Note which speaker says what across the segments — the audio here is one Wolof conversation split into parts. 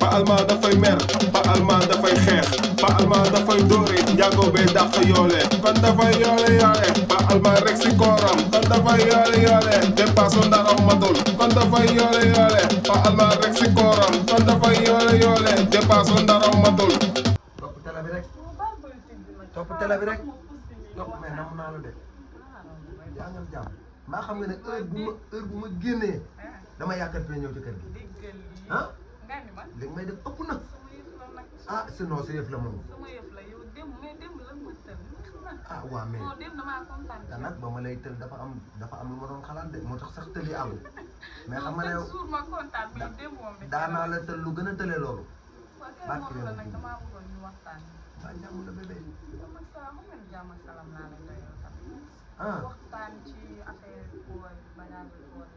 Speaker 1: Pa Alma dafay mer Pa Alma dafay xeex Pa Alma dafay dóore njaago bee dàq yoole kon dafay yoole Pa Alma rek si kooram kon dafay yoole dépasse ndaraw matul kon dafay yoole Pa Alma rek si kooram kon dafay yoole dépasse ndaraw matul.
Speaker 2: topp télé bi rek topp télé bi rek topp mais nam naa la de yaa ngi jàmm maa xam nga ne heure bu ma génnee dama yaakaar ne ñëw ci kër gi ah li may def ëpp na ah sinon sa yëf la moom ah waa mais te nag ba ma lay tël dafa am lu ma doon xalaat de moo tax sax tëli àggul mais xam nga ne yow daanaa la tël lu gën a tëlee loolu barke yow waa jàmm la bébé ah
Speaker 3: waxtaan ci affaire koor bagage koor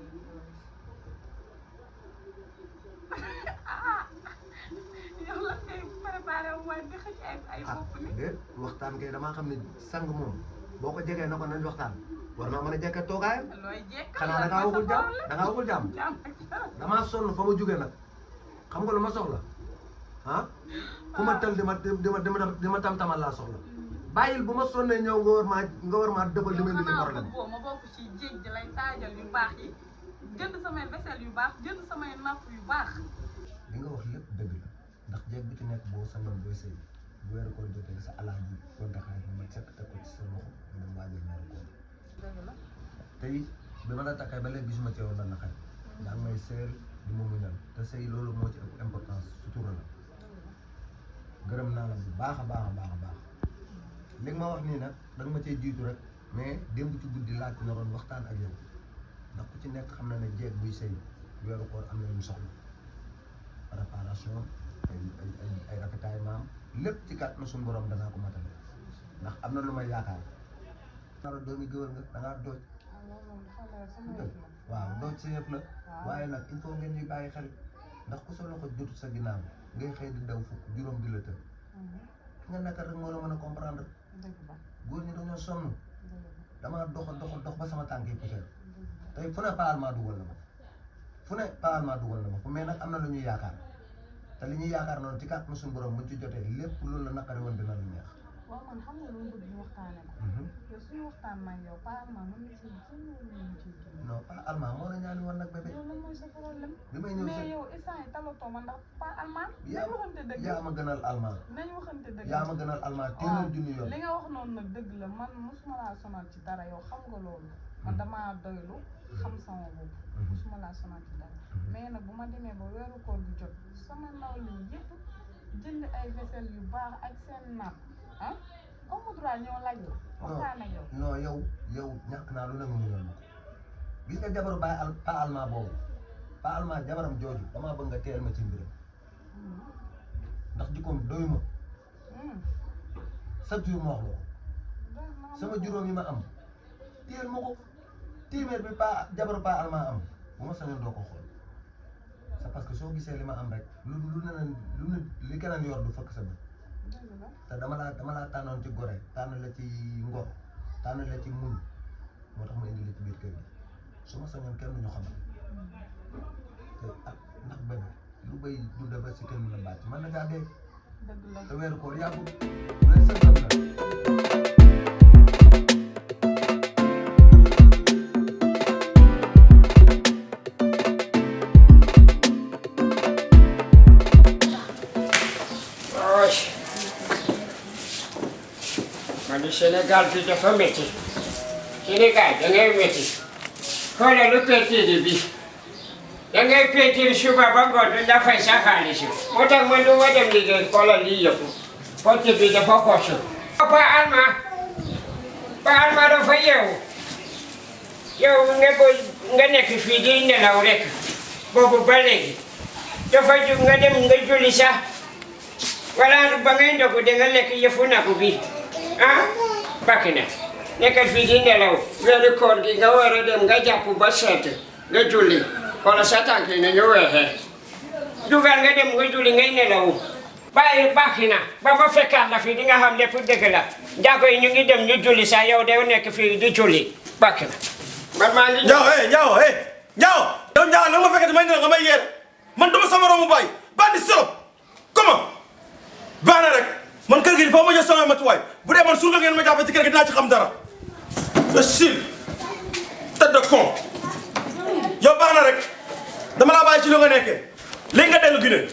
Speaker 3: yow lan ngay préparé wu mooy di xëcc ay bopp ni
Speaker 2: déet waxtaan kay damaa xam ne sang moom boo ko jegee na ko nañ waxtaan war naa mën a jekka toogaayam xanaa da ngaa waxul jàmm damaa sonn fa ma jógee nag xam nga lu ma soxla ah ku ma tël di ma tam-tamal laa soxla bàyyil bu ma sonnee ñëw nga war maa dëfal li may indi problème
Speaker 3: ma bokk ci jéeg ji lay taajal yu baax yi jënd samay vaisselle yu baax jënd samay napp yu baax
Speaker 2: li nga wax lépp dëgg la ndax jéeg bi ci nekk boo sañoon booy sëy bu weeru koor jotee sa alal ji kon daxaay bi ma sekk teg ko ci sa loxo nga waajal weeru koor tey bi ma la takkay ba léegi gisuma ci yow lan la xaj yaa ngi may seel di ma muñal te sëy loolu moo ci ëpp importance sutura la gërëm naa la bu baax a baax a baax a baax li nga ma wax nii nag da nga ma cee jiitu rek mais démb ci guddi laaj na doon waxtaan ak yow ndax ku ci nekk xam na ne jeeg buy sëy weeru koor am na lu soxla préparation ay rafetaay maam lépp ci kat na suñu borom danaa ko matale ndax am na lu may yaakaar nara doomi gëwël nga da ngaa dooj waaw dooj sa yëpp la waaye nag il faut ngeen ñuy bàyyi xel ndax ku sa loxo jotu sa ginnaaw ngay xëy di daw fukk juróom di la tëb nga nekk rek moo la mën a comprendre góor ñi dañoo sonn damaa dox ba sama tànk yi poussière tey fu ne parlement dugal na ma fu ne parlement dugal na ma fu mais nag am na lu ñuy yaakaar te li ñuy yaakaar noonu ci kàttanu suñu borom buñ ci jotee lépp loolu la naqari woon dina lu neex.
Speaker 3: waaw man xam nga loolu bëgg ñu waxtaane ko yow suñu waxtaan man yow parlement mën na ci
Speaker 2: non pas allemand moo la ñaani woon nag bébé
Speaker 3: yow lan mooy sa problème
Speaker 2: bi may ñëw
Speaker 3: mais yow instant yi talatoo ma ndax pas allemand nañ waxante dëgg
Speaker 2: yaa ma gënal allemand
Speaker 3: nañ waxante dëgg
Speaker 2: yaa ma gënal allemand téeméer junni yoon
Speaker 3: li nga wax noonu nag dëgg la man mosuma laa sonal ci dara yow xam nga loolu man damaa doylu xam sama bopp mosuma laa sonal ci dara mais nag bu ma demee ba weeru koor gi jot sama nawle yëpp jënd ay vaisselle yu baax ak seen napp ah comme droit ñoo laaj la waxtaan ak yow
Speaker 2: non yow ñàkk naa lu ne mu ñëw ma gis nga jabaru pa allemand boobu pa allemand jabaram jooju damaa bëgg nga teel ma ci mbiram ndax jikkoom doy ma chaque jour ma wax la ko sama juróom yi ma am teel ma ko téeméer bi jabaru pa allemand am bu ma sañoon doo ko xool c'est parce que soo gisee li ma am rek lu ne li keneen yor du fëkk sa bët te dama laa tànnoon ci gore tànn la ci ngor tànn la ci muñ moo tax ma indi la ci biir kër gi su ma sañoon kenn du ñu xamal te ndax bébé lu bay dunda ba si kenn mën a bàcc man na gaa dee te weeru koor yàggul lay sësam la
Speaker 4: di Sénégal bi dafa métti Sénégal da ngay métti xoolal lu peinture bi da ngay peinture suba ba ngoon du la fay sa xaalis moo tax man du ma dem liggéey xoolal lii yëpp porte bi dafa kosu pa alma dafa yeewu yow nga nekk fii di nelaw rek boobu ba léegi dafa jug nga dem nga julli sax wala ba ngay ndogu da nga lekk yëfu nagu bi ah bakk na nekkal fii di nelaw weeru koor gi nga war a dem nga jàpp ba seet nga julli xoolal sa tànk yi nañu weexee dugal nga dem nga julli ngay nelaw bàyyi baax na ba ma fekkaat la fii di nga xam lépp dëgg la njaago yi ñu ngi dem ñu julli sa yow de nekk fii di julli bakk na man maa ngi
Speaker 5: Ndiaw yow Ndiaw la nga ma fekkati may ne nga may yeer man duma sama rombu baay bandi solo gi il faut ma jël sama matuwaay bu dee man surga ngeen ma jàppee ci kër gi dinaa ci xam dara imbécile tête de con yow baax na rek dama laa bàyyi ci li nga nekkee léegi nga dellu Guinée